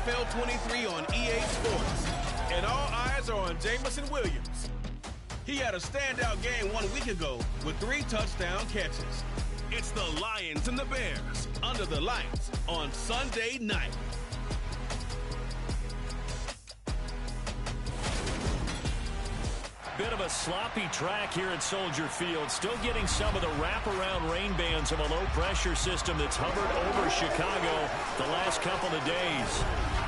NFL 23 on EA Sports. And all eyes are on Jamison Williams. He had a standout game 1 week ago with 3 touchdown catches. It's the Lions and the Bears under the lights on Sunday night. Bit of a sloppy track here at Soldier Field. Still getting some of the wraparound rain bands of a low-pressure system that's hovered over Chicago the last couple of days.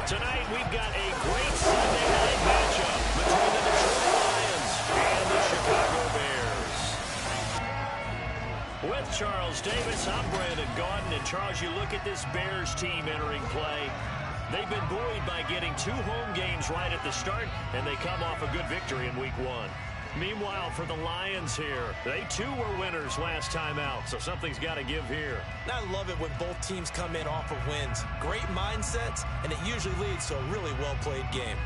Tonight, we've got a great Sunday night matchup between the Detroit Lions and the Chicago Bears. With Charles Davis, I'm Brandon Gaudin. And Charles, you look at this Bears team entering play. They've been buoyed by getting 2 home games right at the start, and they come off a good victory in Week 1. Meanwhile, for the Lions here, they too were winners last time out, so something's got to give here. I love it when both teams come in off of wins. Great mindsets, and it usually leads to a really well-played game.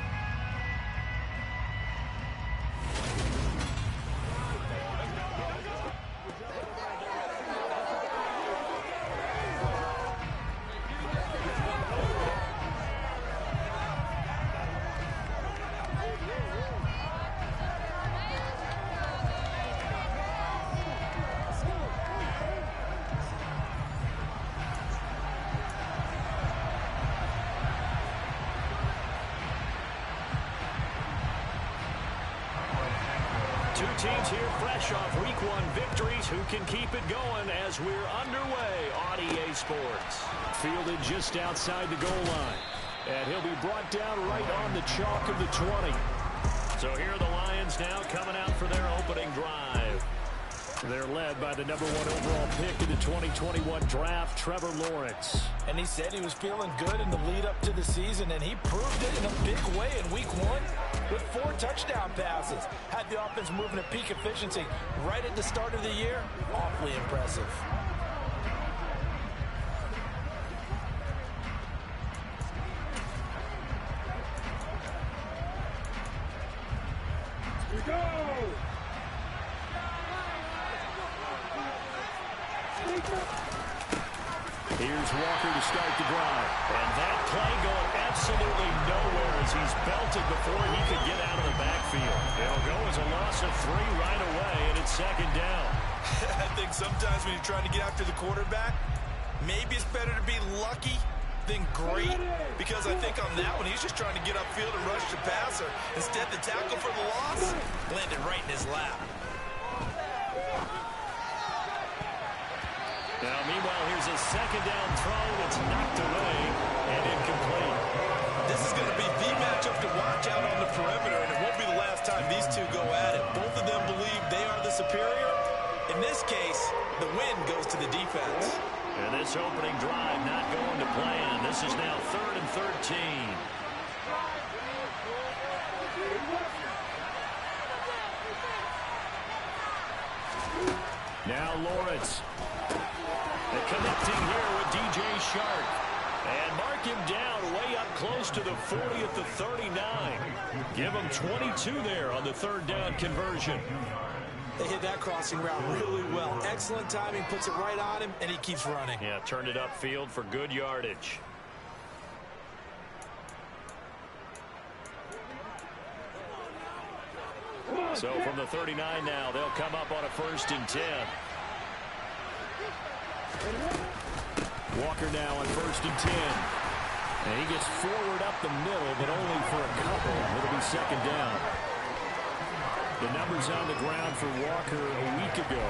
Two teams here fresh off Week 1 victories. Who can keep it going as we're underway on EA Sports? Fielded just outside the goal line. And he'll be brought down right on the chalk of the 20. So here are the Lions now coming out for their opening drive. They're led by the #1 overall pick in the 2021 draft, Trevor Lawrence. And he said he was feeling good in the lead-up to the season, and he proved it in a big way in Week 1 with 4 touchdown passes. Had the offense moving at peak efficiency right at the start of the year. Awfully impressive. Here we go! Here's Walker to start the drive. And that play going absolutely nowhere as he's belted before he could get out of the backfield. It'll go as a loss of 3 right away, and it's 2nd down. I think sometimes when you're trying to get after the quarterback, maybe it's better to be lucky than great, because I think on that one, he's just trying to get upfield and rush the passer. Instead, the tackle for the loss landed right in his lap. Now, meanwhile, here's a 2nd down throw that's knocked away and incomplete. This is going to be the matchup to watch out on the perimeter, and it won't be the last time these two go at it. Both of them believe they are the superior. In this case, the win goes to the defense. And this opening drive not going to plan. This is now 3rd and 13. Now Lawrence. And connecting here with DJ Shark. And mark him down way up close to the 40 at the 39. Give him 22 there on the 3rd down conversion. They hit that crossing route really well. Excellent timing, puts it right on him, and he keeps running. Yeah, turned it upfield for good yardage. So from the 39 now, they'll come up on a 1st and 10. Walker now on 1st and 10. And he gets forward up the middle, but only for a couple. It'll be 2nd down. The numbers on the ground for Walker a week ago.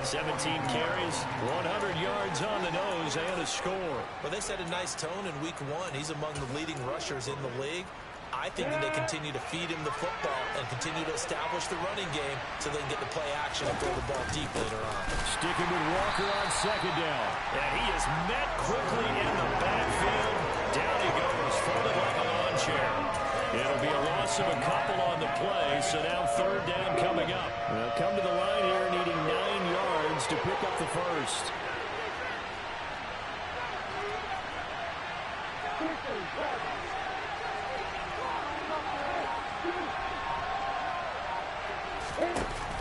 17 carries, 100 yards on the nose, and a score. Well, they set a nice tone in Week 1. He's among the leading rushers in the league. I think that they continue to feed him the football and continue to establish the running game so they can get the play action and throw the ball deep later on. Sticking with Walker on 2nd down. And he is met quickly in the backfield. Down he goes, folded like a lawn chair. It'll be a loss of a couple on the play, so now 3rd down coming up. They'll come to the line here needing 9 yards to pick up the 1st.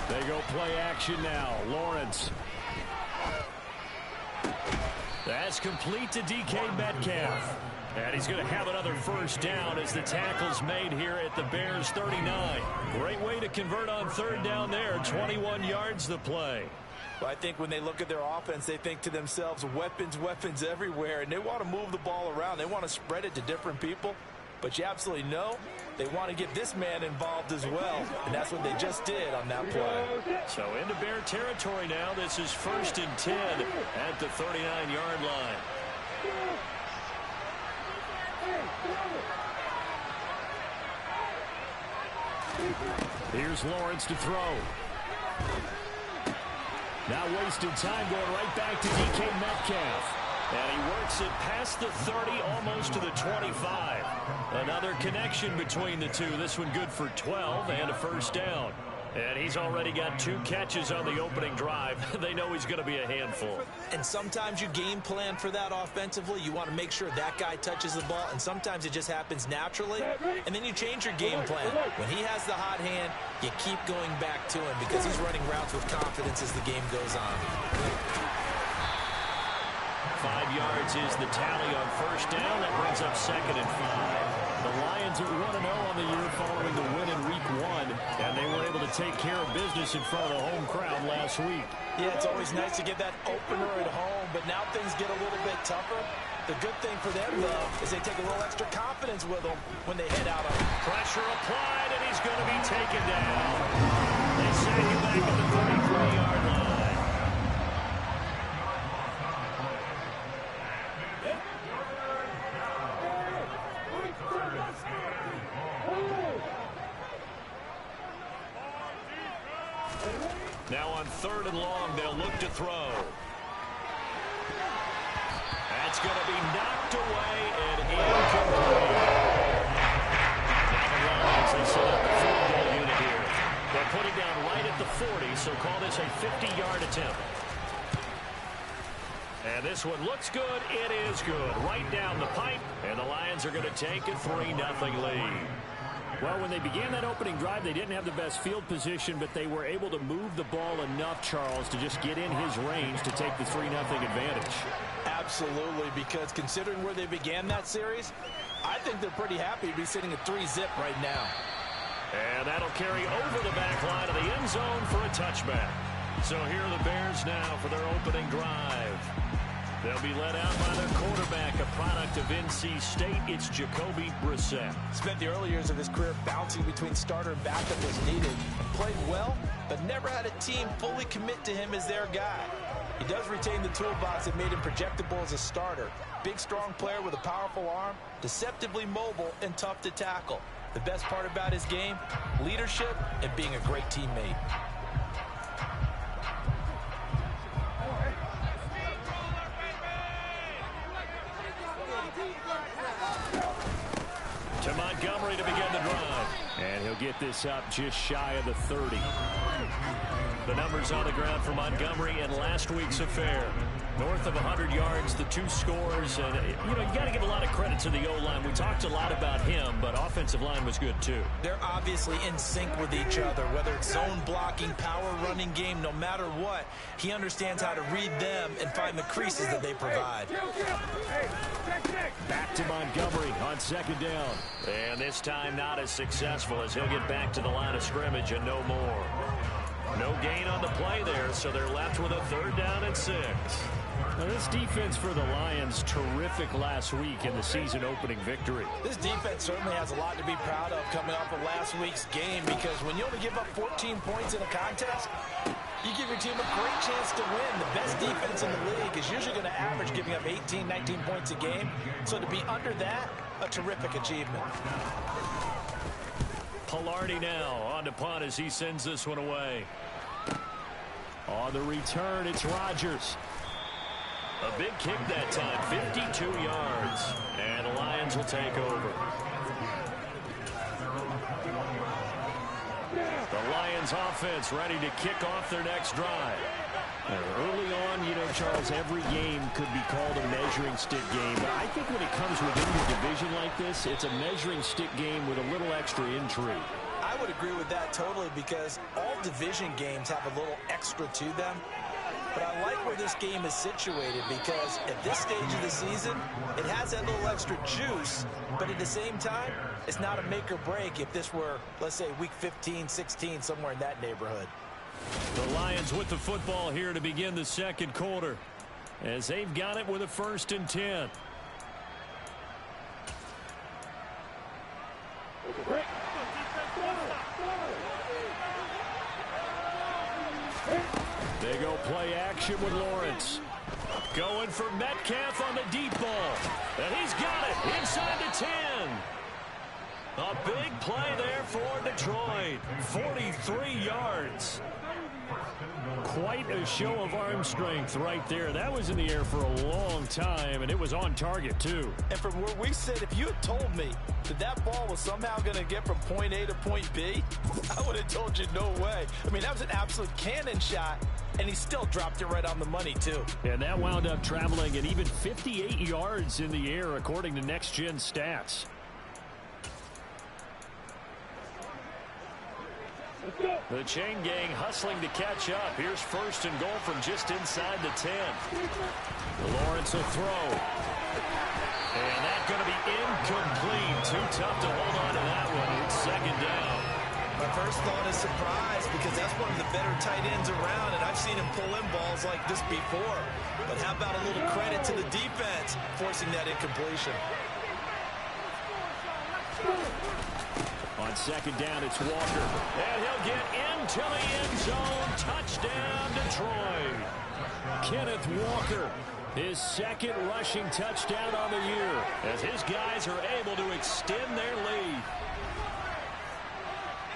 They go play action now. Lawrence. That's complete to DK Metcalf. And he's going to have another first down as the tackle's made here at the Bears 39. Great way to convert on third down there. 21 yards the play. Well, I think when they look at their offense, they think to themselves, weapons, weapons everywhere, and they want to move the ball around. They want to spread it to different people. But you absolutely know they want to get this man involved as well, and that's what they just did on that play. So into Bear territory now. This is 1st and 10 at the 39-yard line. Here's Lawrence to throw. Now wasted time going right back to DK Metcalf. And he works it past the 30, almost to the 25. Another connection between the two. This one good for 12 and a first down. And he's already got 2 catches on the opening drive. They know he's going to be a handful. And sometimes you game plan for that offensively. You want to make sure that guy touches the ball, and sometimes it just happens naturally. And then you change your game plan. When he has the hot hand, you keep going back to him because he's running routes with confidence as the game goes on. 5 yards is the tally on first down. That brings up 2nd and 5. The Lions are 1-0 on the year following the win in Week 1, and they were able to take care of business in front of the home crowd last week. Yeah, it's always nice to get that opener at home, but now things get a little bit tougher. The good thing for them, though, is they take a little extra confidence with them when they head out on it. Pressure applied, and he's going to be taken down. They sack him back at the 33-yard line. Now on 3rd and long, they'll look to throw. That's going to be knocked away and incomplete. Now the Lions, they set up the field goal unit here. They're putting down right at the 40, so call this a 50-yard attempt. And this one looks good. It is good. Right down the pipe, and the Lions are going to take a 3-0 lead. Well, when they began that opening drive, they didn't have the best field position, but they were able to move the ball enough, Charles, to just get in his range to take the 3-0 advantage. Absolutely, because considering where they began that series, I think they're pretty happy to be sitting at 3-zip right now. And that'll carry over the back line of the end zone for a touchback. So here are the Bears now for their opening drive. They'll be led out by their quarterback, a product of NC State. It's Jacoby Brissett. Spent the early years of his career bouncing between starter and backup as needed. Played well, but never had a team fully commit to him as their guy. He does retain the toolbox that made him projectable as a starter. Big, strong player with a powerful arm, deceptively mobile, and tough to tackle. The best part about his game, leadership and being a great teammate. To Montgomery to begin the drive. And he'll get this up just shy of the 30. The numbers on the ground for Montgomery in last week's affair. North of 100 yards, the 2 scores. And, you got to give a lot of credit to the O-line. We talked a lot about him, but offensive line was good, too. They're obviously in sync with each other, whether it's zone blocking, power running game, no matter what. He understands how to read them and find the creases that they provide. Back to Montgomery on 2nd down. And this time not as successful as he'll get back to the line of scrimmage and no more. No gain on the play there, so they're left with a 3rd down and 6. Now this defense for the Lions, terrific last week in the season opening victory. This defense certainly has a lot to be proud of coming off of last week's game, because when you only give up 14 points in a contest, you give your team a great chance to win. The best defense in the league is usually going to average giving up 18, 19 points a game. So to be under that, a terrific achievement. Pilardi now on to punt as he sends this one away. On the return, it's Rodgers. A big kick that time, 52 yards. And the Lions will take over. The Lions offense ready to kick off their next drive. Early on, Charles, every game could be called a measuring stick game. But I think when it comes within your division like this, it's a measuring stick game with a little extra intrigue. I would agree with that totally, because all division games have a little extra to them. But I like where this game is situated because at this stage of the season, it has that little extra juice, but at the same time, it's not a make or break if this were, let's say, week 15, 16, somewhere in that neighborhood. The Lions with the football here to begin the second quarter, as they've got it with a 1st and 10. They go play action with Lawrence. Going for Metcalf on the deep ball. And he's got it inside the 10. A big play there for Detroit. 43 yards. Quite a show of arm strength right there. That was in the air for a long time, and it was on target, too. And from where we sit, if you had told me that that ball was somehow going to get from point A to point B, I would have told you no way. I mean, that was an absolute cannon shot, and he still dropped it right on the money, too. And that wound up traveling at even 58 yards in the air, according to Next Gen Stats. The chain gang hustling to catch up. Here's 1st and goal from just inside the 10. Lawrence will throw. And that's going to be incomplete. Too tough to hold on to that one. It's 2nd down. My first thought is surprise because that's one of the better tight ends around, and I've seen him pull in balls like this before. But how about a little credit to the defense forcing that incompletion? On 2nd down, it's Walker. And he'll get into the end zone. Touchdown, Detroit. Kenneth Walker, his 2nd rushing touchdown on the year, as his guys are able to extend their lead.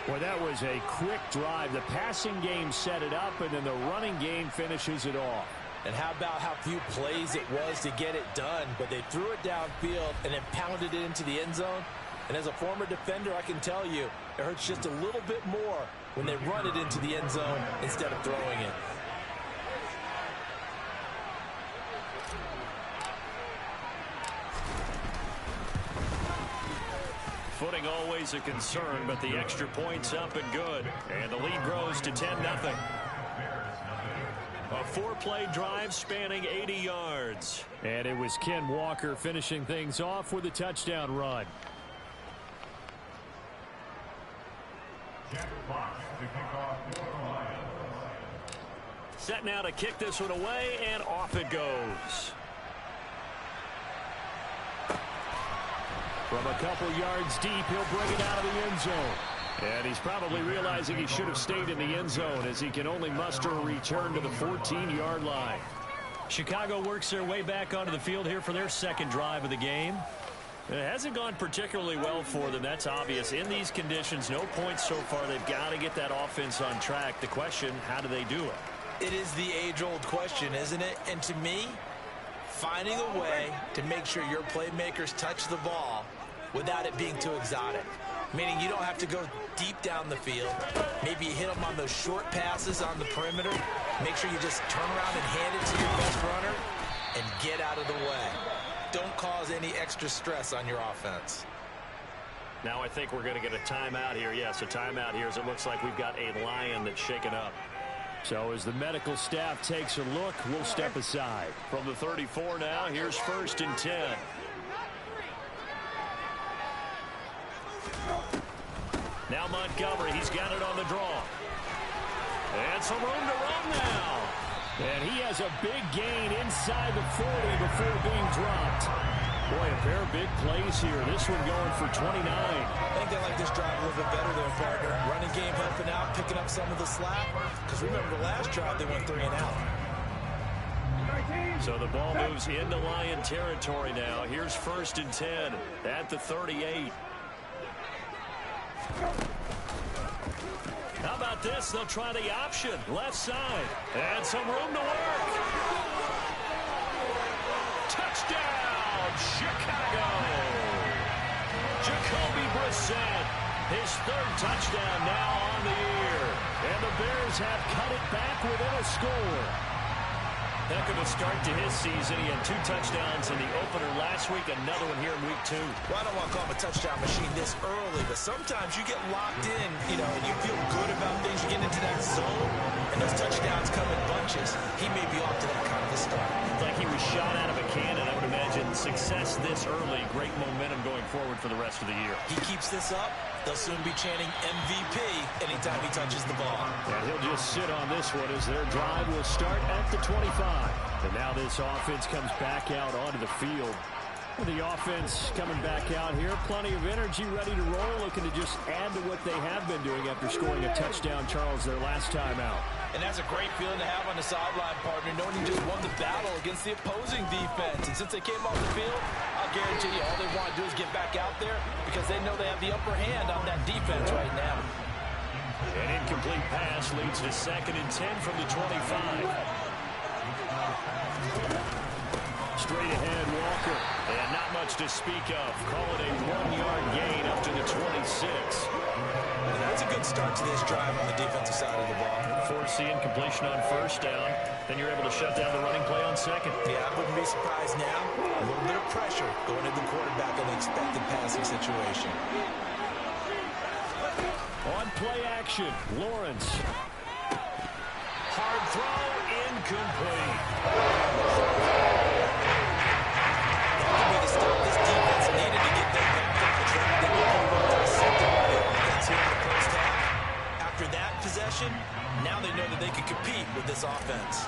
Well, that was a quick drive. The passing game set it up, and then the running game finishes it off. And how about how few plays it was to get it done, but they threw it downfield and then pounded it into the end zone. And as a former defender, I can tell you, it hurts just a little bit more when they run it into the end zone instead of throwing it. Footing always a concern, but the extra point's up and good. And the lead grows to 10-0. A 4-play drive spanning 80 yards. And it was Ken Walker finishing things off with a touchdown run. Set now to kick this one away, and off it goes. From a couple yards deep, he'll bring it out of the end zone. And he's probably realizing he should have stayed in the end zone as he can only muster a return to the 14-yard line. Chicago works their way back onto the field here for their 2nd drive of the game. It hasn't gone particularly well for them. That's obvious. In these conditions, no points so far. They've got to get that offense on track. The question, how do they do it? It is the age-old question, isn't it? And to me, finding a way to make sure your playmakers touch the ball without it being too exotic. Meaning you don't have to go deep down the field. Maybe you hit them on those short passes on the perimeter. Make sure you just turn around and hand it to your best runner and get out of the way. Don't cause any extra stress on your offense. Now I think we're going to get a timeout here. Yes, a timeout here as it looks like we've got a Lion that's shaken up. So as the medical staff takes a look, we'll step aside. From the 34 now, here's 1st and 10. Now Montgomery, he's got it on the draw. And some room to run now. And he has a big gain inside the 40 before being dropped. Boy, a pair of big plays here. This one going for 29. I think they like this drive a little bit better there, partner. Running game helping out, picking up some of the slack. Because remember, the last drive they went 3 and out. So the ball moves into Lion territory now. Here's 1st and 10 at the 38. How about this? They'll try the option. Left side. And some room to work. Touchdown, Chicago. Jacoby Brissett, his 3rd touchdown now on the year. And the Bears have cut it back within a score. Heck of a start to his season. He had 2 touchdowns in the opener last week, another one here in week 2. Well, I don't want to call him a touchdown machine this early, but sometimes you get locked in, and you feel good about things. You get into that zone, and those touchdowns come in bunches. He may be off to that kind of a start. It's like he was shot out of a cannon. I would imagine success this early, great momentum going forward for the rest of the year. He keeps this up, they'll soon be chanting MVP anytime he touches the ball. And he'll just sit on this one as their drive will start at the 25. And now this offense comes back out onto the field. The offense coming back out here. Plenty of energy, ready to roll, looking to just add to what they have been doing after scoring a touchdown, Charles, their last time out. And that's a great feeling to have on the sideline, partner, knowing you just won the battle against the opposing defense. And since they came off the field, I'll guarantee you all they want to do is get back out there because they know they have the upper hand on that defense right now. An incomplete pass leads to 2nd and 10 from the 25. Straight ahead, Walker. And not much to speak of. Call it a 1-yard gain up to the 26. And that's a good start to this drive on the defensive side of the ball. Forcing completion on 1st down. Then you're able to shut down the running play on 2nd. Yeah, I wouldn't be surprised now. A little bit of pressure going into the quarterback in the expected passing situation. On play action, Lawrence. Hard throw, incomplete. That could be the stop this defense needed to get them back on the track. They were pretty well dissected by the offense here in the first half. After that possession, now they know that they can compete with this offense.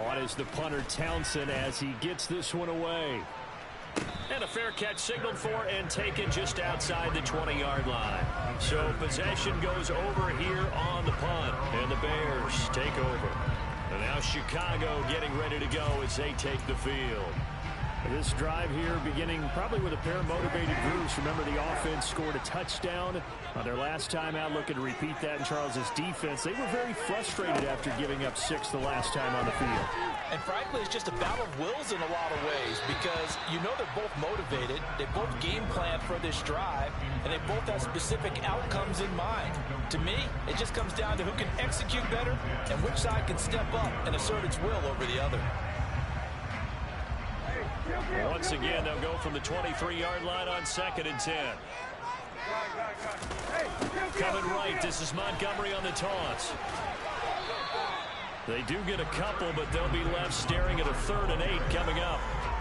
On is the punter Townsend as he gets this one away. And a fair catch signaled for and taken just outside the 20-yard line. So possession goes over here on the punt. And the Bears take over. And now Chicago getting ready to go as they take the field. This drive here beginning probably with a pair of motivated groups. Remember, the offense scored a touchdown on their last time out, looking to repeat that in Charles's defense. They were very frustrated after giving up 6 the last time on the field. And frankly, it's just a battle of wills in a lot of ways because they're both motivated. They both game plan for this drive, and they both have specific outcomes in mind. To me, it just comes down to who can execute better and which side can step up and assert its will over the other. Once again, they'll go from the 23-yard line on 2nd and 10. Coming right, this is Montgomery on the toss. They do get a couple, but they'll be left staring at a 3rd and 8 coming up.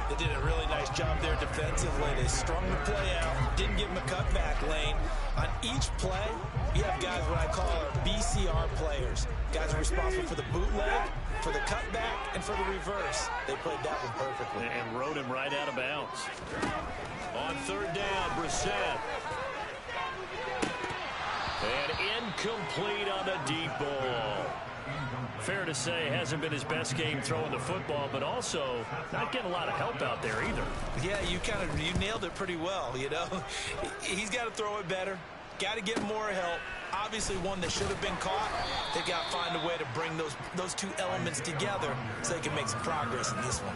They did a really nice job there defensively. They strung the play out, didn't give them a cutback lane. On each play, you have guys what I call BCR players. Guys are responsible for the bootleg, for the cutback, and for the reverse. They played that one perfectly. And rode him right out of bounds. On 3rd down, Brissett. And incomplete on the deep ball. Fair to say, hasn't been his best game throwing the football, but also not getting a lot of help out there either. Yeah, you nailed it pretty well, He's got to throw it better. Got to get more help. Obviously one that should have been caught. They got to find a way to bring those two elements together so they can make some progress in this one.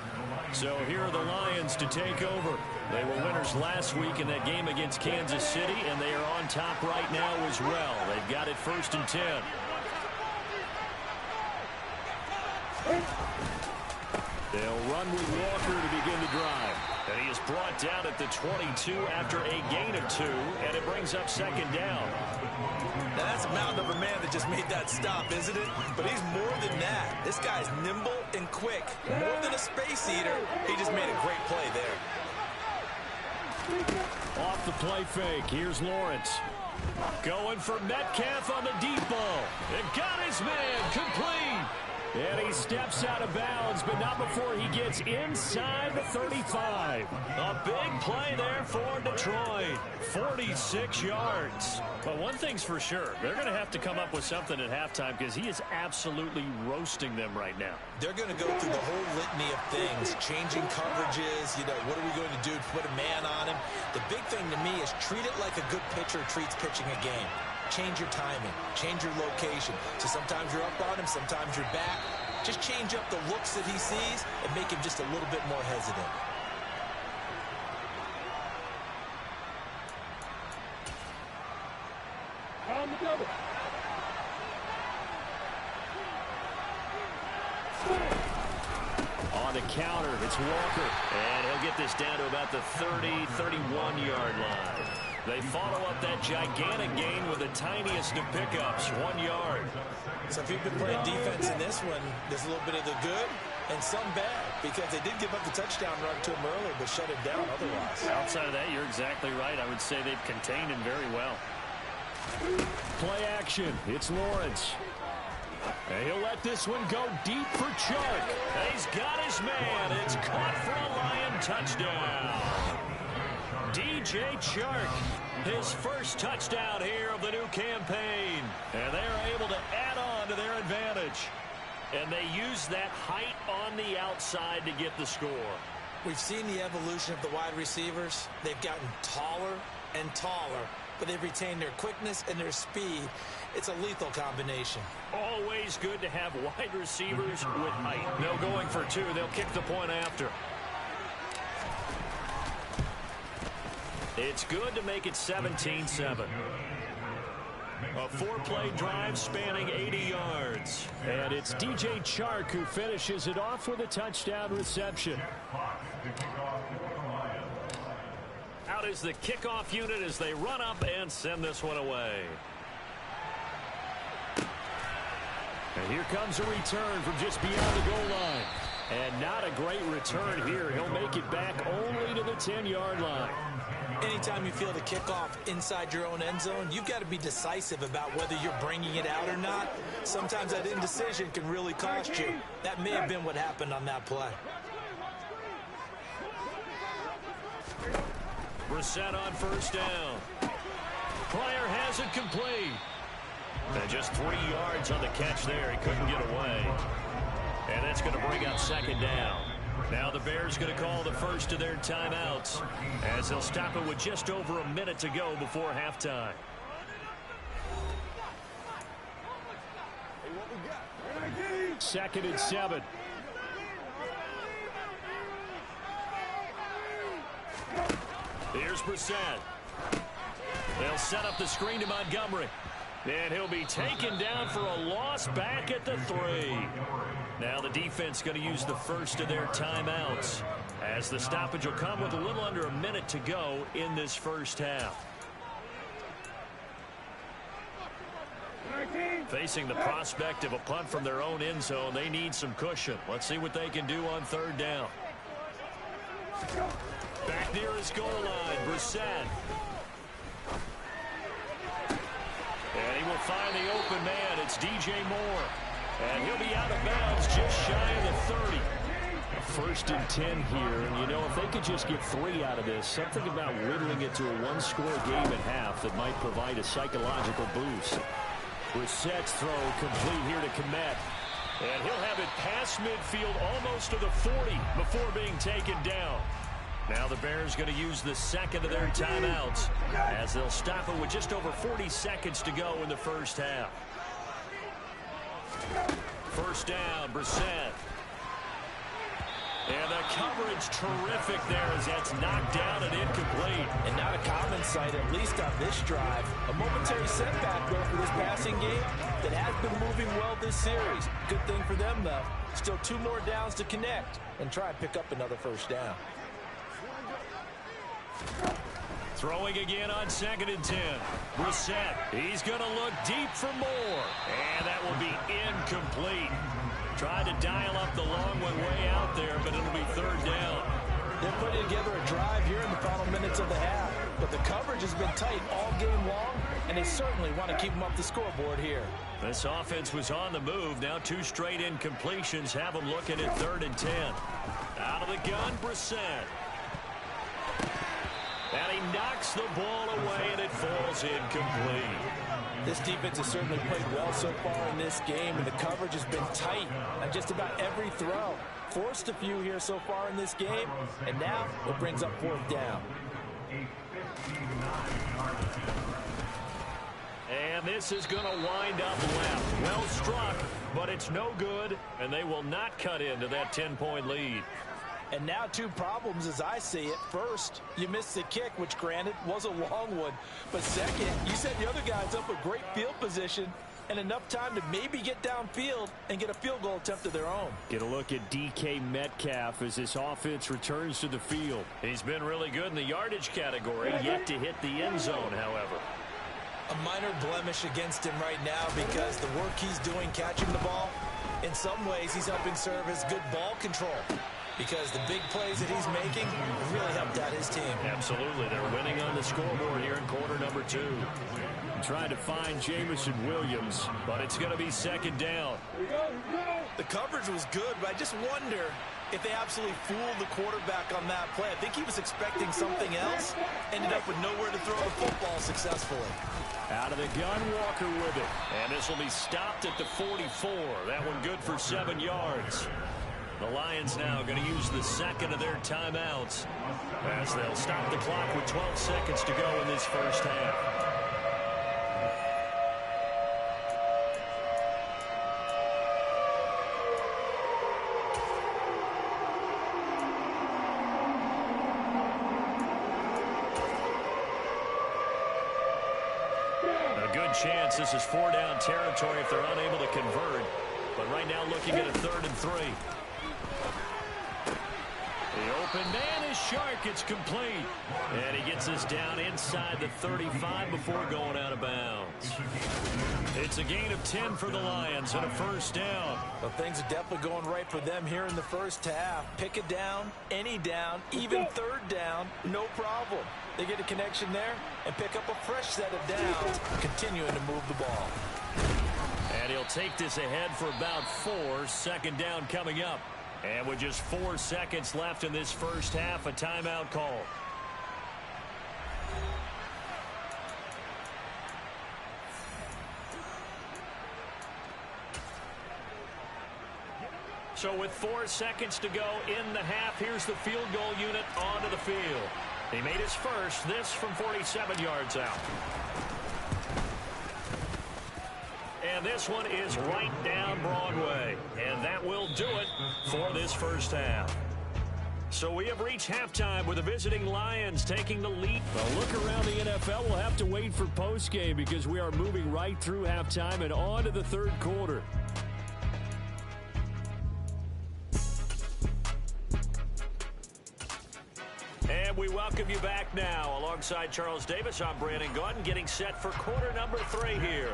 So here are the Lions to take over. They were winners last week in that game against Kansas City, and they are on top right now as well. They've got it 1st and 10. They'll run with Walker to begin the drive. And he is brought down at the 22 after a gain of 2, and it brings up 2nd down. Now that's a mountain of a man that just made that stop, isn't it? But he's more than that. This guy's nimble and quick. More than a space eater. He just made a great play there. Off the play fake, here's Lawrence. Going for Metcalf on the deep ball. And got his man complete. And he steps out of bounds, but not before he gets inside the 35. A big play there for Detroit. 46 yards. But one thing's for sure, they're going to have to come up with something at halftime because he is absolutely roasting them right now. They're going to go through the whole litany of things, changing coverages, what are we going to do to put a man on him? The big thing to me is treat it like a good pitcher treats pitching a game. Change your timing, change your location. So sometimes you're up on him, sometimes you're back. Just change up the looks that he sees and make him just a little bit more hesitant. It's Walker, and he'll get this down to about the 30, 31-yard line. They follow up that gigantic gain with the tiniest of pickups, 1 yard. So if you've been playing defense in this one, there's a little bit of the good and some bad, because they did give up the touchdown run to him early, but shut it down otherwise. Outside of that, you're exactly right. I would say they've contained him very well. Play action. It's Lawrence. And he'll let this one go deep for Chark. He's got his man. It's caught for a Lion touchdown. DJ Chark, his first touchdown here of the new campaign. And they are able to add on to their advantage. And they use that height on the outside to get the score. We've seen the evolution of the wide receivers. They've gotten taller and taller, but they've retained their quickness and their speed. It's a lethal combination. Always good to have wide receivers with height. No going for two. They'll kick the point after. It's good to make it 17-7. A four-play drive spanning 80 yards. And it's DJ Chark who finishes it off with a touchdown reception. Out is the kickoff unit as they run up and send this one away. And here comes a return from just beyond the goal line. And not a great return here. He'll make it back only to the 10-yard line. Anytime you feel the kickoff inside your own end zone, you've got to be decisive about whether you're bringing it out or not. Sometimes that indecision can really cost you. That may have been what happened on that play. Brissett on first down. Pryor has it complete. And just 3 yards on the catch there. He couldn't get away. And that's going to bring up second down. Now the Bears going to call the first of their timeouts as they'll stop it with just over a minute to go before halftime. Second and 7. Here's Brissett. They'll set up the screen to Montgomery. And he'll be taken down for a loss back at the 3. Now the defense going to use the first of their timeouts as the stoppage will come with a little under a minute to go in this first half. Facing the prospect of a punt from their own end zone, they need some cushion. Let's see what they can do on third down. Back near his goal line, Brissett. And he will find the open man. It's DJ Moore. And he'll be out of bounds just shy of the 30. A 1st and 10 here. And, you know, if they could just get 3 out of this, something about whittling it to a one-score game at half that might provide a psychological boost. Brissett's throw complete here to Kmet. And he'll have it past midfield almost to the 40 before being taken down. Now the Bears going to use the second of their timeouts as they'll stop it with just over 40 seconds to go in the first half. First down, Brissett. And the coverage terrific there as that's knocked down and incomplete. And not a common sight, at least on this drive. A momentary setback, though, for this passing game that has been moving well this series. Good thing for them, though. Still 2 more downs to connect and try and pick up another first down. Throwing again on 2nd and 10. Brissett, he's going to look deep for more. And that will be incomplete. Tried to dial up the long one way out there, but it'll be third down. They're putting together a drive here in the final minutes of the half. But the coverage has been tight all game long, and they certainly want to keep them up the scoreboard here. This offense was on the move. Now 2 straight incompletions have them looking at 3rd and 10. Out of the gun, Brissett. And he knocks the ball away, and it falls incomplete. This defense has certainly played well so far in this game, and the coverage has been tight on just about every throw. Forced a few here so far in this game, and now it brings up 4th down. And this is going to wind up left. Well struck, but it's no good, and they will not cut into that 10-point lead. And now 2 problems as I see it. First, you missed the kick, which granted was a long one. But second, you set the other guys up with great field position. and enough time to maybe get downfield and get a field goal attempt of their own. Get a look at DK Metcalf as this offense returns to the field. He's been really good in the yardage category, yet to hit the end zone, however. A minor blemish against him right now because the work he's doing catching the ball, in some ways he's helping serve as good ball control because the big plays that he's making really helped out his team. Absolutely. They're winning on the scoreboard here in quarter number 2. Trying to find Jameson Williams, but it's going to be second down. The coverage was good, but I just wonder if they absolutely fooled the quarterback on that play. I think he was expecting something else, ended up with nowhere to throw the football successfully. Out of the gun, Walker with it. And this will be stopped at the 44. That one good for 7 yards. The Lions now going to use the second of their timeouts as they'll stop the clock with 12 seconds to go in this first half. Chance this is 4-down territory if they're unable to convert, but right now looking at a 3rd and 3. The open man is Shark. It's complete, and he gets this down inside the 35 before going out of bounds. It's a gain of 10 for the Lions and a first down. Well, things are definitely going right for them here in the first half. Pick it down, any down, even 3rd down, no problem. They get a connection there and pick up a fresh set of downs, continuing to move the ball. And he'll take this ahead for about 4. Second down coming up. And with just 4 seconds left in this first half, a timeout call. So with 4 seconds to go in the half, here's the field goal unit onto the field. He made his first, this from 47 yards out. And this one is right down Broadway. And that will do it for this first half. So we have reached halftime with the visiting Lions taking the lead. A look around the NFL. We'll have to wait for postgame because we are moving right through halftime and on to the 3rd quarter. And we welcome you back now. Alongside Charles Davis, I'm Brandon Gaudin, getting set for quarter number 3 here.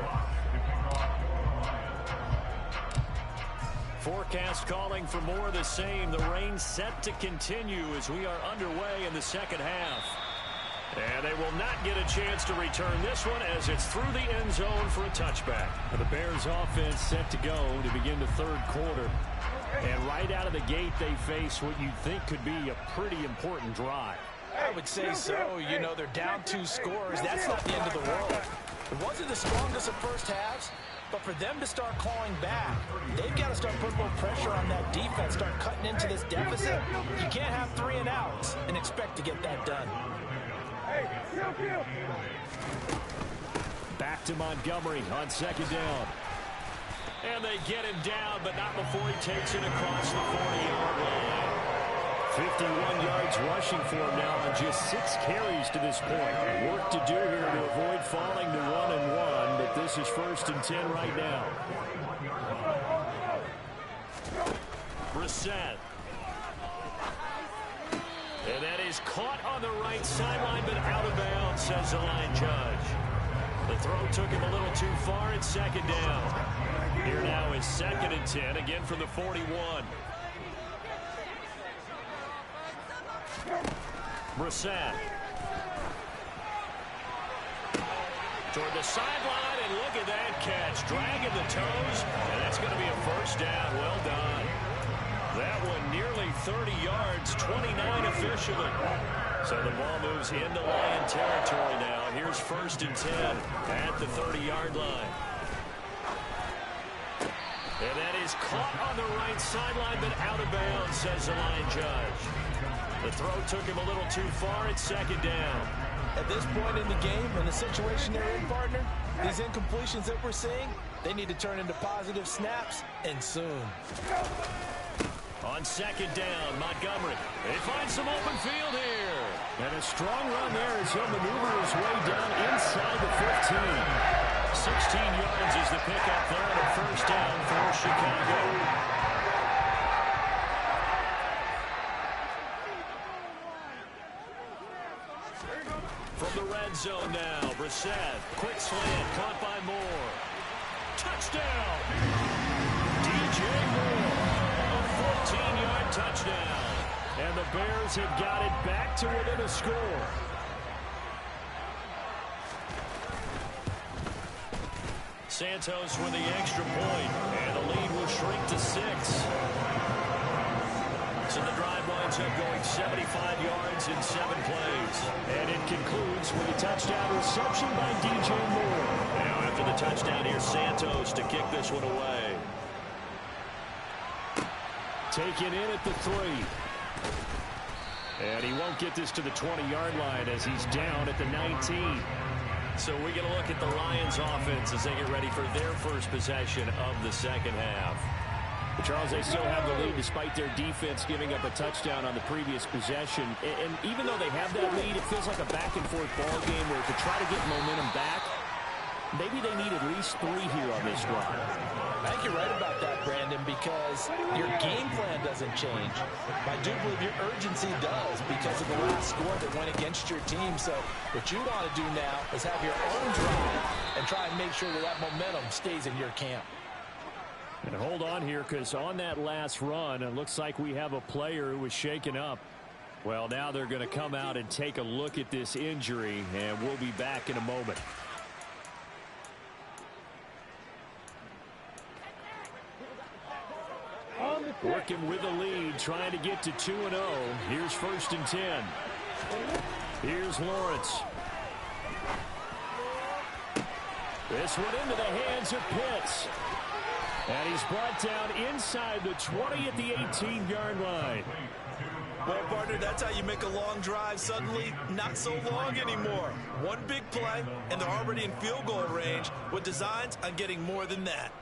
Forecast calling for more of the same. The rain set to continue as we are underway in the second half. And they will not get a chance to return this one as it's through the end zone for a touchback. The Bears offense set to go to begin the 3rd quarter. And right out of the gate, they face what you'd think could be a pretty important drive. I would say so. You know, they're down 2 scores. That's not the end of the world. It wasn't the strongest of first halves, but for them to start clawing back, they've got to start putting a little pressure on that defense, start cutting into this deficit. You can't have 3 and outs and expect to get that done. Back to Montgomery on second down. And they get him down, but not before he takes it across the 40-yard line. 51 yards rushing for him now on just 6 carries to this point. Work to do here to avoid falling to 1-1, but this is 1st and 10 right now. Brissett. And that is caught on the right sideline, but out of bounds, says the line judge. The throw took him a little too far. It's second down. Here now is 2nd and 10, again from the 41. Brissett. Toward the sideline, and look at that catch. Dragging the toes, and that's going to be a first down. Well done. That one nearly 30 yards, 29 officially. So the ball moves into Lion territory now. Here's 1st and 10 at the 30-yard line. And that is caught on the right sideline, but out of bounds, says the line judge. The throw took him a little too far. It's 2nd down. At this point in the game, in the situation they're in, partner, these incompletions that we're seeing, they need to turn into positive snaps, and soon. On 2nd down, Montgomery. They find some open field here. And a strong run there as he'll maneuver his way down inside the 15. 16 yards is the pickup there, and a first down for Chicago. From the red zone now, Brissett, quick slant, caught by Moore. Touchdown! DJ Moore, a 14-yard touchdown. And the Bears have got it back to within a score. Santos with the extra point, and the lead will shrink to 6. So the drive winds up going 75 yards in 7 plays. And it concludes with a touchdown reception by DJ Moore. Now after the touchdown, here's Santos to kick this one away. Taken in at the 3. And he won't get this to the 20-yard line as he's down at the 19. So we get a look at the Lions offense as they get ready for their first possession of the second half. But Charles, they still have the lead despite their defense giving up a touchdown on the previous possession. And even though they have that lead, it feels like a back-and-forth ball game where to try to get momentum back, maybe they need at least 3 here on this drive. I think you're right about that, Brandon, because your game plan doesn't change. I do believe your urgency does because of the last score that went against your team. So what you want to do now is have your own drive and try and make sure that that momentum stays in your camp. And hold on here, because on that last run, it looks like we have a player who was shaken up. Well, now they're going to come out and take a look at this injury, and we'll be back in a moment. Working with the lead, trying to get to 2-0. Here's 1st and 10. Here's Lawrence. This one into the hands of Pitts. And he's brought down inside the 20 at the 18-yard line. Well, partner, that's how you make a long drive suddenly not so long anymore. One big play, and they're already in field goal range with designs on getting more than that.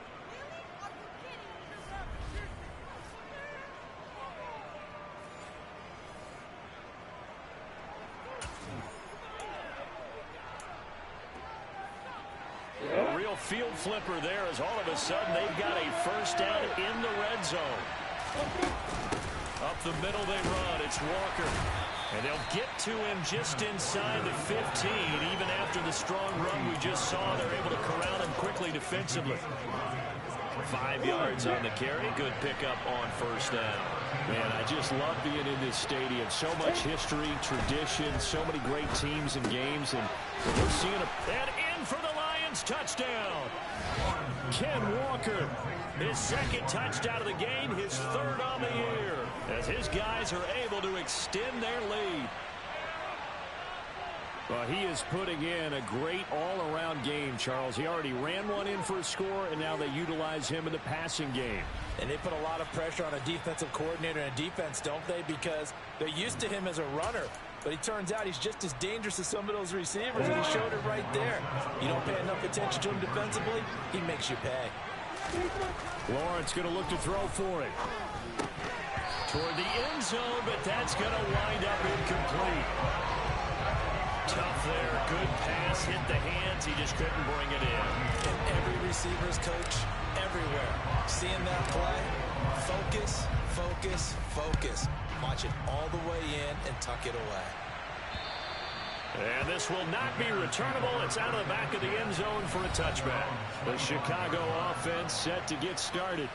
A real field flipper there as all of a sudden they've got a first down in the red zone. Up the middle they run. It's Walker. And they'll get to him just inside the 15. Even after the strong run we just saw, they're able to corral him quickly defensively. 5 yards on the carry. Good pickup on first down. Man, I just love being in this stadium. So much history, tradition, so many great teams and games. And we're seeing and in for the Lions touchdown. Ken Walker, his 2nd touchdown of the game, his 3rd on the year, as his guys are able to extend their lead. Well, he is putting in a great all-around game, Charles. He already ran one in for a score, and now they utilize him in the passing game. And they put a lot of pressure on a defensive coordinator and defense, don't they? Because they're used to him as a runner. But it turns out he's just as dangerous as some of those receivers, and he showed it right there. You don't pay enough attention to him defensively, he makes you pay. Lawrence going to look to throw for it. Toward the end zone, but that's going to wind up incomplete. Tough there. Good pass. Hit the hands. He just couldn't bring it in. And every receiver's coach everywhere. Seeing that play, focus, focus, focus. Watch it all the way in and tuck it away. And this will not be returnable. It's out of the back of the end zone for a touchback. The Chicago offense set to get started.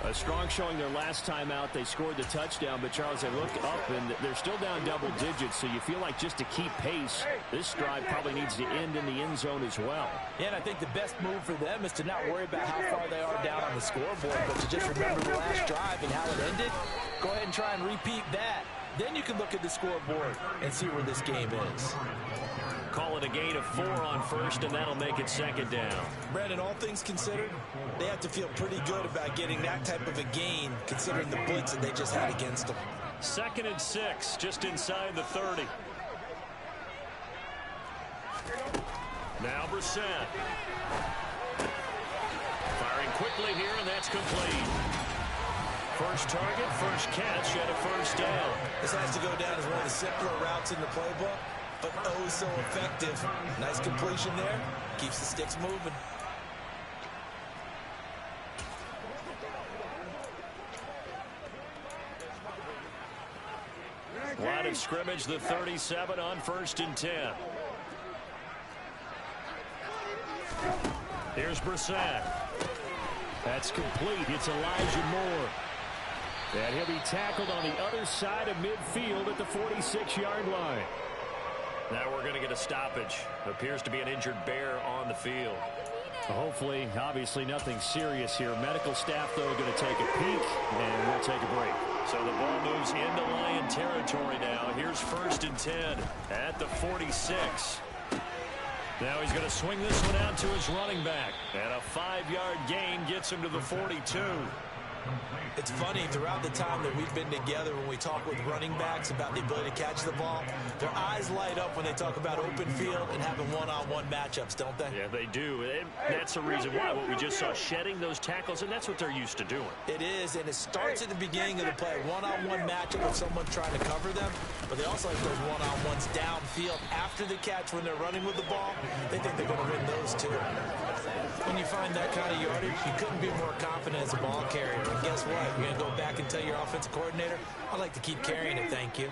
A strong showing their last time out. They scored the touchdown, but Charles, they look up and they're still down double digits, so you feel like just to keep pace, this drive probably needs to end in the end zone as well. Yeah, and I think the best move for them is to not worry about how far they are down on the scoreboard, but to just remember the last drive and how it ended. Go ahead and try and repeat that. Then you can look at the scoreboard and see where this game is. Call it a gain of 4 on first, and that'll make it 2nd down. Brandon, all things considered, they have to feel pretty good about getting that type of a gain, considering the blitz that they just had against them. 2nd and 6, just inside the 30. Now Brissett. Firing quickly here, and that's complete. First target, first catch, and a first down. This has to go down as one of the simpler routes in the playbook. but oh so effective. Nice completion there. Keeps the sticks moving. Line of scrimmage, the 37 on 1st and 10. Here's Brissett. That's complete. It's Elijah Moore. And he'll be tackled on the other side of midfield at the 46-yard line. Now we're going to get a stoppage. Appears to be an injured Bear on the field. Hopefully, obviously nothing serious here. Medical staff, though, going to take a peek, and we'll take a break. So the ball moves into Lion territory now. Here's 1st and 10 at the 46. Now he's going to swing this one out to his running back. And a 5-yard gain gets him to the 42. It's funny, throughout the time that we've been together, when we talk with running backs about the ability to catch the ball, their eyes light up when they talk about open field and having one-on-one matchups, don't they? Yeah, they do. And that's the reason why. What we just saw, shedding those tackles, and that's what they're used to doing. It is, and it starts at the beginning of the play. One-on-one matchup with someone trying to cover them, but they also like those one-on-ones downfield after the catch when they're running with the ball. They think they're going to win those, too. When you find that kind of yardage, you couldn't be more confident as a ball carrier. And guess what? You're going to go back and tell your offensive coordinator, I'd like to keep carrying it, thank you.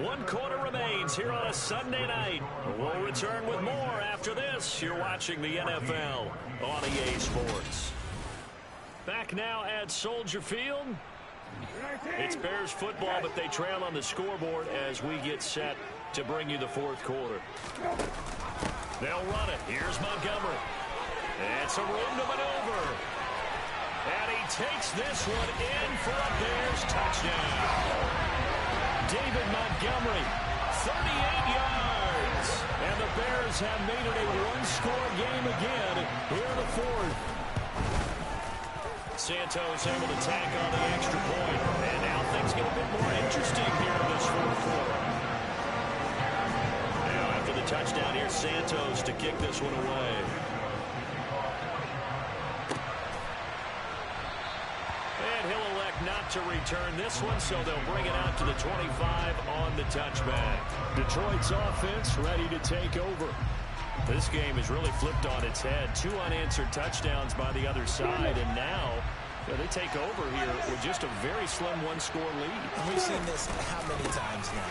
One quarter remains here on a Sunday night. We'll return with more after this. You're watching the NFL on EA Sports. Back now at Soldier Field. It's Bears football, but they trail on the scoreboard as we get set to bring you the 4th quarter. They'll run it. Here's Montgomery. It's a room to maneuver. And he takes this one in for a Bears touchdown. David Montgomery, 38 yards. And the Bears have made it a one-score game again here in the 4th. Santos able to tack on the extra point. And now things get a bit more interesting here in this 4th quarter. Now after the touchdown, here's Santos to kick this one away. And he'll elect not to return this one, so they'll bring it out to the 25 on the touchback. Detroit's offense ready to take over. This game is really flipped on its head. 2 unanswered touchdowns by the other side, and now they take over here with just a very slim one-score lead. And we've seen this how many times now?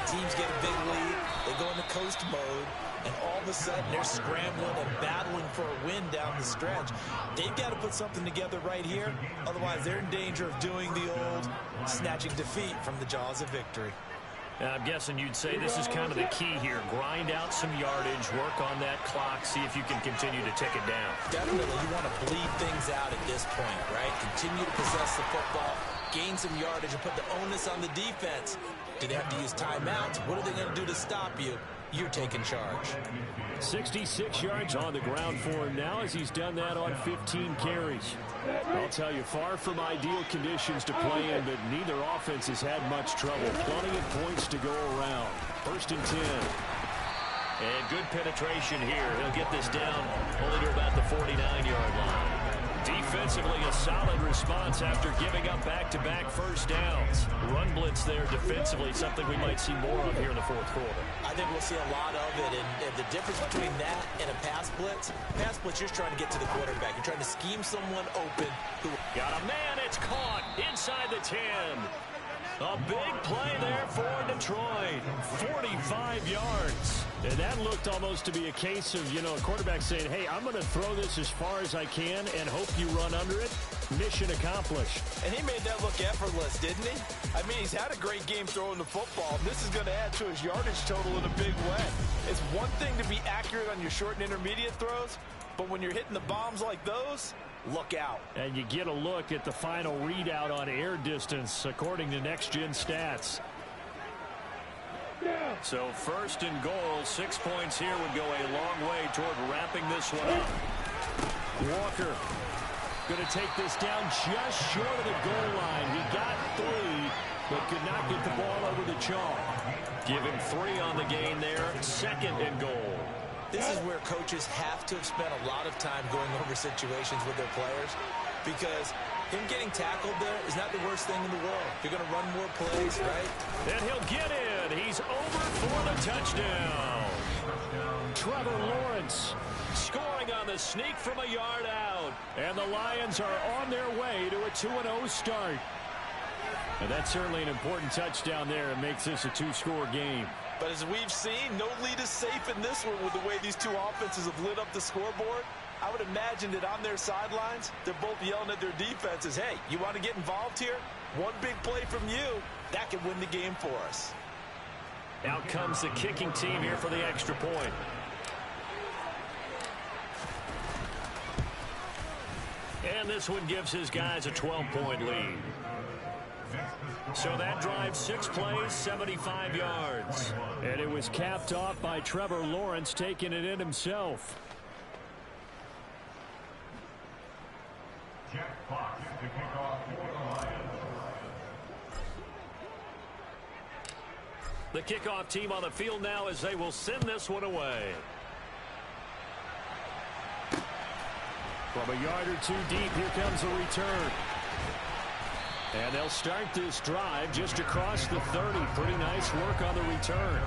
Teams get a big lead, they go into coast mode, and all of a sudden they're scrambling and battling for a win down the stretch. They've got to put something together right here, otherwise they're in danger of doing the old snatching defeat from the jaws of victory. I'm guessing you'd say this is kind of the key here. Grind out some yardage, work on that clock, see if you can continue to tick it down. Definitely, you want to bleed things out at this point, right? Continue to possess the football, gain some yardage, and put the onus on the defense. Do they have to use timeouts? What are they going to do to stop you? You're taking charge. 66 yards on the ground for him now as he's done that on 15 carries. I'll tell you, far from ideal conditions to play in, but neither offense has had much trouble. Plenty of points to go around. 1st and 10. And good penetration here. He'll get this down only to about the 49-yard line. Defensively, a solid response after giving up back-to-back first downs. Run blitz there defensively, something we might see more of here in the 4th quarter. I think we'll see a lot of it, and the difference between that and a pass blitz, you're trying to get to the quarterback. You're trying to scheme someone open. Got a man, it's caught inside the 10. A big play there for Detroit. 45 yards. And that looked almost to be a case of, a quarterback saying, hey, I'm going to throw this as far as I can and hope you run under it. Mission accomplished. And he made that look effortless, didn't he? I mean, he's had a great game throwing the football. This is going to add to his yardage total in a big way. It's one thing to be accurate on your short and intermediate throws, but when you're hitting the bombs like those, look out. And you get a look at the final readout on air distance according to Next Gen Stats. So 1st and goal, 6 points here would go a long way toward wrapping this one up. Walker going to take this down just short of the goal line. He got 3, but could not get the ball over the chalk. Give him 3 on the gain there. 2nd and goal. This is where coaches have to have spent a lot of time going over situations with their players, because him getting tackled there is not the worst thing in the world. You're going to run more plays, right? And he'll get in. He's over for the touchdown. Trevor Lawrence scoring on the sneak from a yard out. And the Lions are on their way to a 2-0 start. And that's certainly an important touchdown there. It makes this a two-score game. But as we've seen, no lead is safe in this one with the way these two offenses have lit up the scoreboard. I would imagine that on their sidelines, they're both yelling at their defenses, hey, you want to get involved here? One big play from you, that could win the game for us. Out comes the kicking team here for the extra point. And this one gives his guys a 12-point lead. So that drive, 6 plays, 75 yards. And it was capped off by Trevor Lawrence taking it in himself. The kickoff team on the field now as they will send this one away. From a yard or two deep, here comes a return. And they'll start this drive just across the 30. Pretty nice work on the return.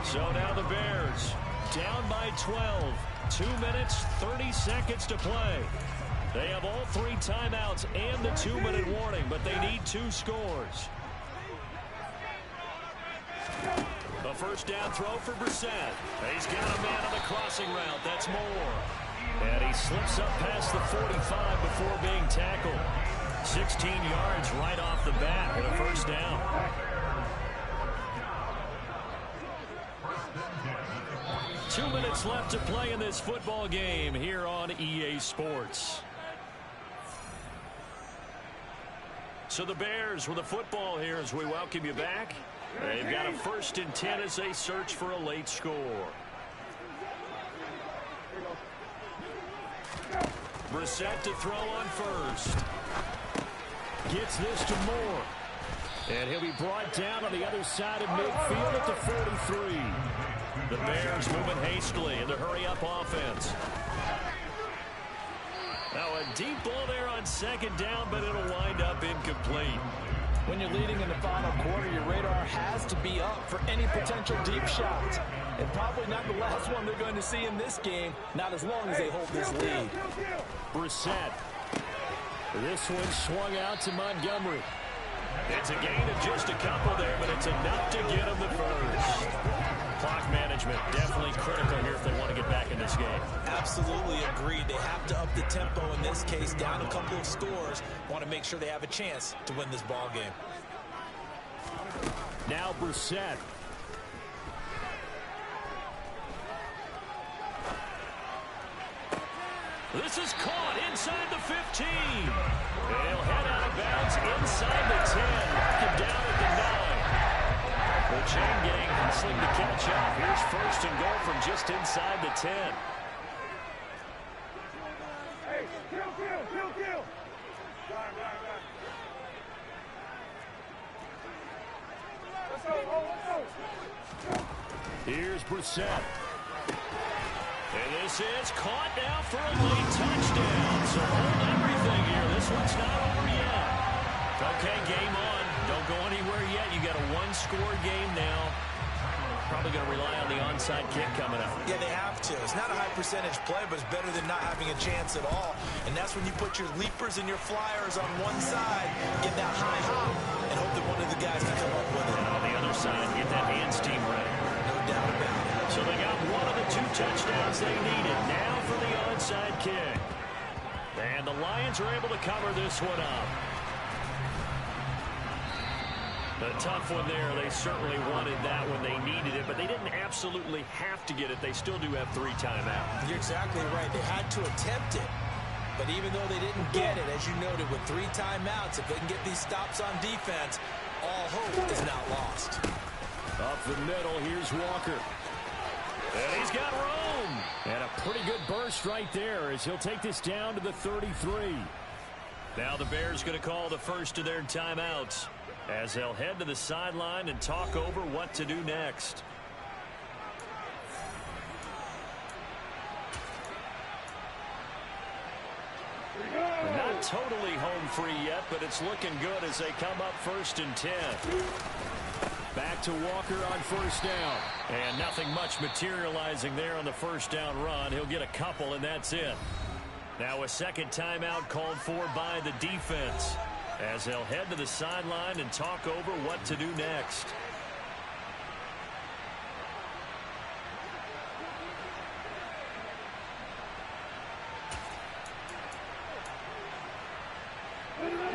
So now the Bears down by 12. 2 minutes, 30 seconds to play. They have all 3 timeouts and the 2-minute warning, but they need 2 scores. The first down throw for Brissett. He's got a man on the crossing route. That's Moore. And he slips up past the 45 before being tackled. 16 yards right off the bat and a first down. Two minutes left to play in this football game here on EA Sports. So the Bears with the football here as we welcome you back. They've got a 1st and 10 as they search for a late score. Brissett to throw on first. Gets this to Moore. And he'll be brought down on the other side of midfield at the 43. The Bears moving hastily in the hurry-up offense. Now a deep ball there on 2nd down, but it'll wind up incomplete. When you're leading in the final quarter, your radar has to be up for any potential deep shots. And probably not the last one they're going to see in this game, not as long as they hold this lead. Brissett. This one swung out to Montgomery. It's a gain of just a couple there, but it's enough to get them the first. Clock management definitely critical here if they want to get back in this game. Absolutely agreed. They have to up the tempo in this case, down a couple of scores. Want to make sure they have a chance to win this ball game. Now Brissett. This is caught inside the 15. And he'll head out of bounds inside the 10. Knock him down at the 9. The chain gang hustling to catch up. Here's 1st and goal from just inside the 10. Hey, kill. Let's go. Here's Brissett. And this is caught now for a late touchdown. So hold everything here. This one's not over yet. Okay, game on. Don't go anywhere yet. You got a 1-score game now. Probably going to rely on the onside kick coming up. Yeah, they have to. It's not a high percentage play, but it's better than not having a chance at all. And that's when you put your leapers and your flyers on one side, get that high hop, and hope that one of the guys can come up with it. And on the other side, get that hands team ready. No doubt about it. So they got one of the 2 touchdowns they needed. Now for the onside kick. And the Lions are able to cover this one up. A tough one there. They certainly wanted that when they needed it, but they didn't absolutely have to get it. They still do have 3 timeouts. You're exactly right. They had to attempt it. But even though they didn't get it, as you noted, with 3 timeouts, if they can get these stops on defense, all hope is not lost. Up the middle, here's Walker. And he's got room. And a pretty good burst right there as he'll take this down to the 33. Now the Bears going to call the first of their timeouts as they'll head to the sideline and talk over what to do next. Not totally home free yet, but it's looking good as they come up 1st and 10. Back to Walker on 1st down. And nothing much materializing there on the 1st down run. He'll get a couple, and that's it. Now a second timeout called for by the defense, as they'll head to the sideline and talk over what to do next.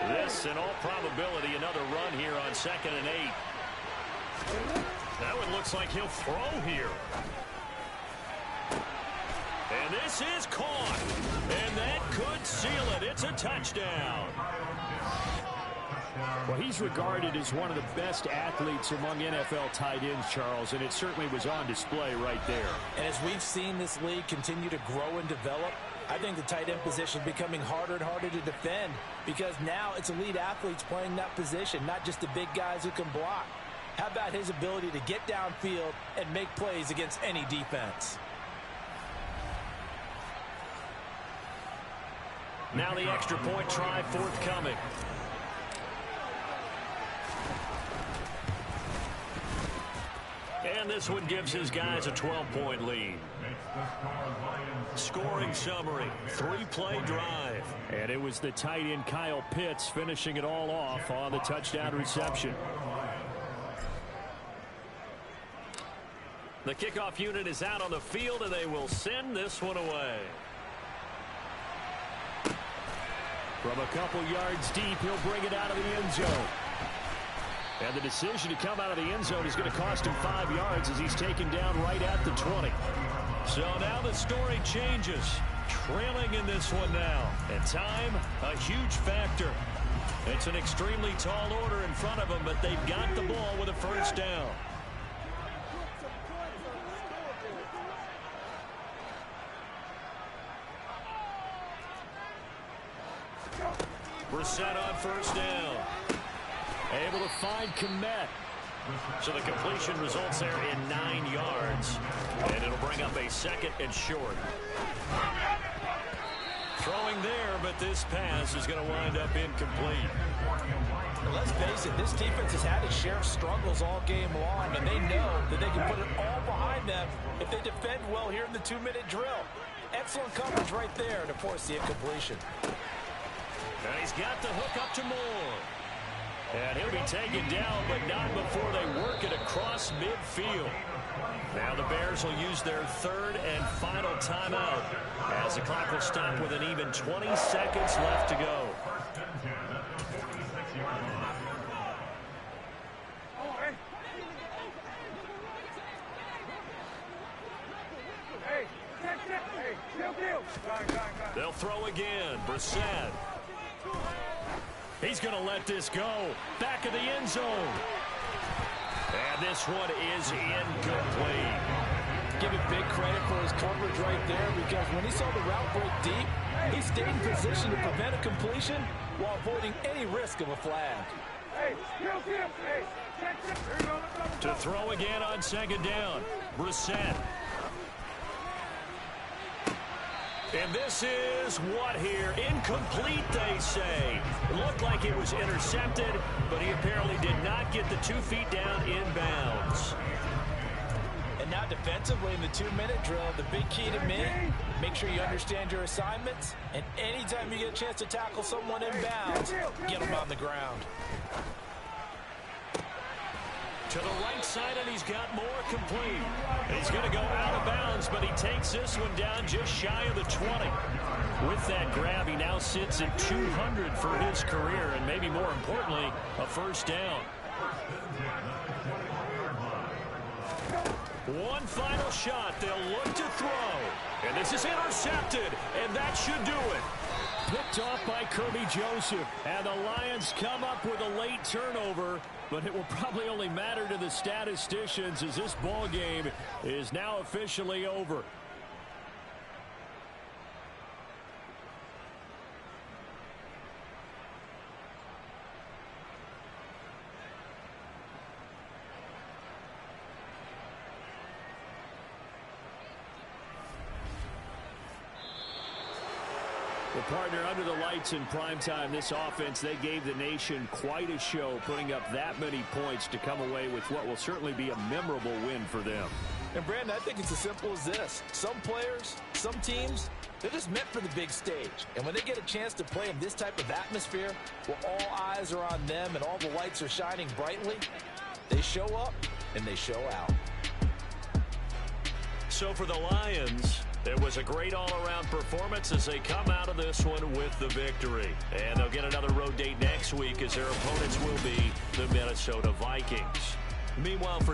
This, in all probability, another run here on 2nd and 8. Now it looks like he'll throw here. And this is caught. And that could seal it. It's a touchdown. Well, he's regarded as one of the best athletes among NFL tight ends, Charles, and it certainly was on display right there. And as we've seen this league continue to grow and develop, I think the tight end position is becoming harder and harder to defend, because now it's elite athletes playing that position, not just the big guys who can block. How about his ability to get downfield and make plays against any defense? Now the extra point try forthcoming. And this one gives his guys a 12-point lead. Scoring summary, 3-play drive. And it was the tight end Kyle Pitts finishing it all off on the touchdown reception. The kickoff unit is out on the field, and they will send this one away. From a couple yards deep, he'll bring it out of the end zone. And the decision to come out of the end zone is going to cost him 5 yards as he's taken down right at the 20. So now the story changes. Trailing in this one now. And time, a huge factor. It's an extremely tall order in front of them, but they've got the ball with a 1st down. Brissett on 1st down. Able to find Kmet. So the completion results there in 9 yards. And it'll bring up a 2nd and short. Throwing there, but this pass is going to wind up incomplete. Let's face it, this defense has had its share of struggles all game long, and they know that they can put it all behind them if they defend well here in the 2-minute drill. Excellent coverage right there to force the incompletion. And he's got the hook up to Moore. And he'll be taken down, but not before they work it across midfield. Now the Bears will use their 3rd and final timeout, as the clock will stop with an even 20 seconds left to go. They'll throw again. Brissett. He's going to let this go. Back of the end zone. And this one is incomplete. Give him big credit for his coverage right there, because when he saw the route break deep, he stayed in position to prevent a completion while avoiding any risk of a flag. To throw again on 2nd down. Brissett. And this is what here? Incomplete, they say. It looked like it was intercepted, but he apparently did not get the 2 feet down inbounds. And now defensively in the 2-minute drill, the big key to me, make sure you understand your assignments, and anytime you get a chance to tackle someone inbounds, get them on the ground. To the right side, and he's got more complete. And he's going to go out of bounds, but he takes this one down just shy of the 20. With that grab, he now sits at 200 for his career, and maybe more importantly, a 1st down. One final shot. They'll look to throw. And this is intercepted, and that should do it. Picked off by Kirby Joseph. And the Lions come up with a late turnover, but it will probably only matter to the statisticians as this ball game is now officially over. Well, partner, under the lights in primetime, this offense, they gave the nation quite a show, putting up that many points to come away with what will certainly be a memorable win for them. And, Brandon, I think it's as simple as this. Some players, some teams, they're just meant for the big stage. And when they get a chance to play in this type of atmosphere, where all eyes are on them and all the lights are shining brightly, they show up and they show out. So for the Lions, it was a great all-around performance as they come out of this one with the victory. And they'll get another road date next week as their opponents will be the Minnesota Vikings. Meanwhile, for